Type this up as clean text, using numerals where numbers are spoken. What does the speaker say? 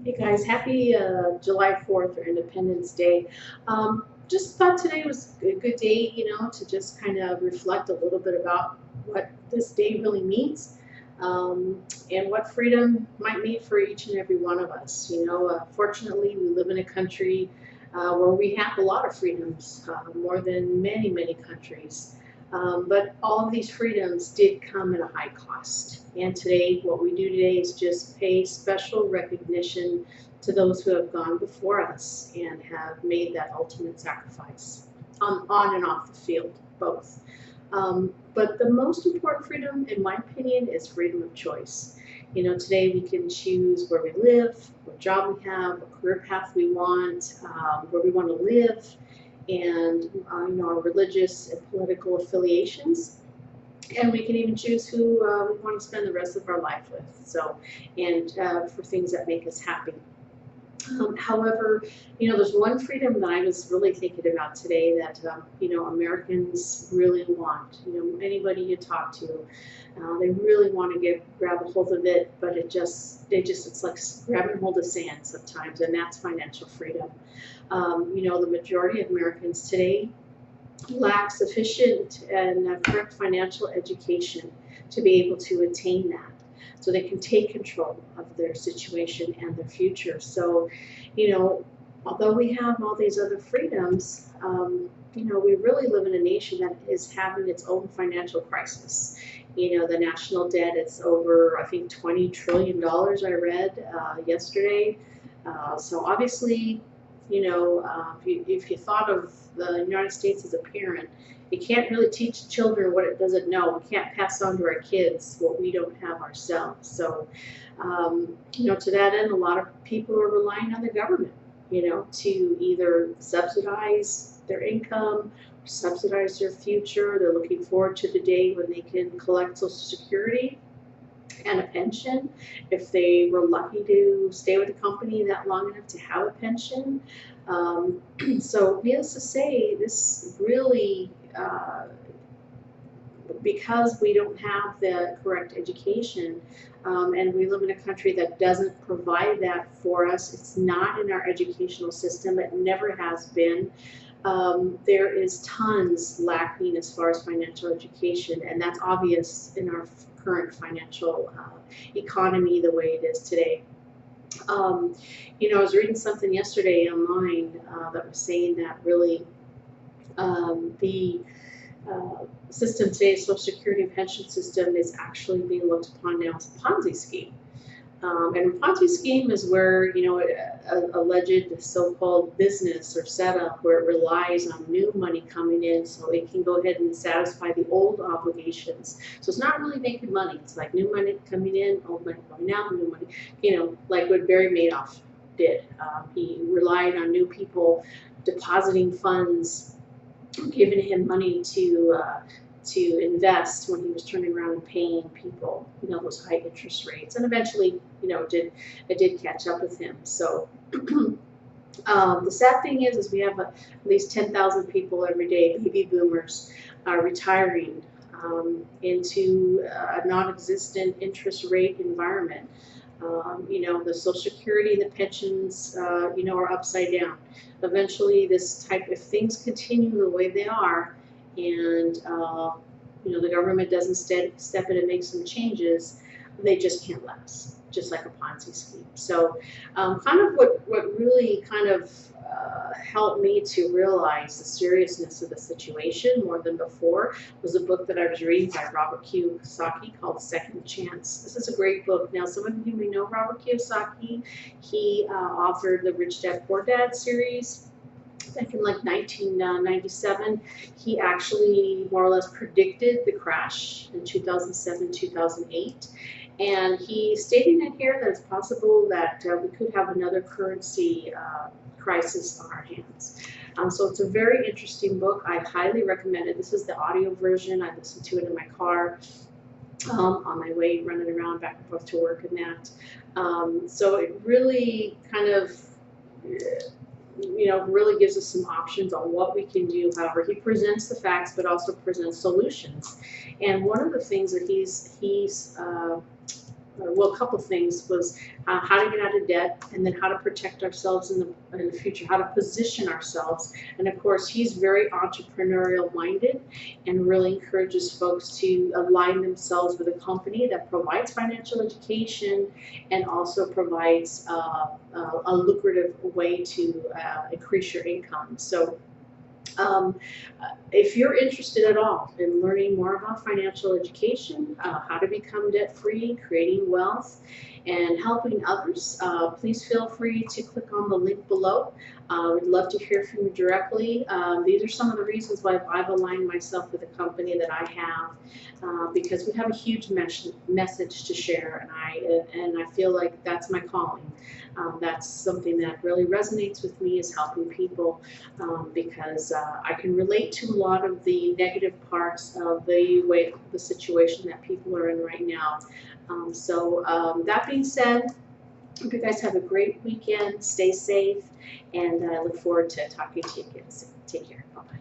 Hey guys, happy July 4th or Independence Day. Just thought today was a good day, to just kind of reflect a little bit about what this day really means and what freedom might mean for each and every one of us. Fortunately, we live in a country where we have a lot of freedoms, more than many, many countries. But all of these freedoms did come at a high cost. And today, what we do today is just pay special recognition to those who have gone before us and have made that ultimate sacrifice on and off the field, both. But the most important freedom, in my opinion, is freedom of choice. Today we can choose where we live, what job we have, what career path we want, where we want to live, and our religious and political affiliations. And we can even choose who we want to spend the rest of our life with. And for things that make us happy. However, there's one freedom that I was really thinking about today that, Americans really want. Anybody you talk to, they really want to grab a hold of it, but it's like grabbing hold of sand sometimes, and that's financial freedom. The majority of Americans today lack sufficient and correct financial education to be able to attain that, so they can take control of their situation and their future. So, although we have all these other freedoms, we really live in a nation that is having its own financial crisis. The national debt is over, I think, $20 trillion, I read yesterday. So obviously, if you thought of the United States as a parent, you can't really teach children what it doesn't know. We can't pass on to our kids what we don't have ourselves. So, to that end, a lot of people are relying on the government, to either subsidize their income, subsidize their future. They're looking forward to the day when they can collect Social Security and a pension, if they were lucky to stay with a company that long enough to have a pension. So needless to say, this really, because we don't have the correct education, and we live in a country that doesn't provide that for us, it's not in our educational system, it never has been. There is tons lacking as far as financial education, and that's obvious in our current financial economy the way it is today. I was reading something yesterday online that was saying that really the system today, Social Security and pension system, is actually being looked upon now as a Ponzi scheme. And a Ponzi scheme is where, an alleged so-called business or setup where it relies on new money coming in so it can go ahead and satisfy the old obligations. So it's not really making money. It's like new money coming in, old money going out, new money, like what Barry Madoff did. He relied on new people depositing funds, giving him money to invest when he was turning around and paying people, those high interest rates. And eventually, it did catch up with him. So the sad thing is we have at least 10,000 people every day, baby boomers, retiring into a non-existent interest rate environment. The Social Security and the pensions, are upside down. Eventually, if things continue the way they are, and the government doesn't step in and make some changes, they just can't last, just like a Ponzi scheme. So kind of what really kind of helped me to realize the seriousness of the situation more than before was a book that I was reading by Robert Kiyosaki called Second Chance. This is a great book. Now, some of you may know Robert Kiyosaki. He authored the Rich Dad Poor Dad series back in like 1997. He actually more or less predicted the crash in 2007, 2008. And he's stating in here that it's possible that we could have another currency crisis on our hands. So it's a very interesting book. I highly recommend it. This is the audio version. I listened to it in my car on my way running around back and forth to work and that. So it really kind of really gives us some options on what we can do. However, he presents the facts, but also presents solutions. And one of the things that he's well, a couple things was how to get out of debt, and then how to protect ourselves in the future, how to position ourselves. And of course, he's very entrepreneurial minded and really encourages folks to align themselves with a company that provides financial education and also provides a lucrative way to increase your income. So if you're interested at all in learning more about financial education, how to become debt-free, creating wealth, and helping others, please feel free to click on the link below. We'd love to hear from you directly. These are some of the reasons why I've aligned myself with the company that I have, because we have a huge message to share, and I feel like that's my calling. That's something that really resonates with me, is helping people, because I can relate to a lot of the negative parts of the situation that people are in right now. That being said, hope you guys have a great weekend. Stay safe, and I look forward to talking to you again soon. Take care. Bye-bye.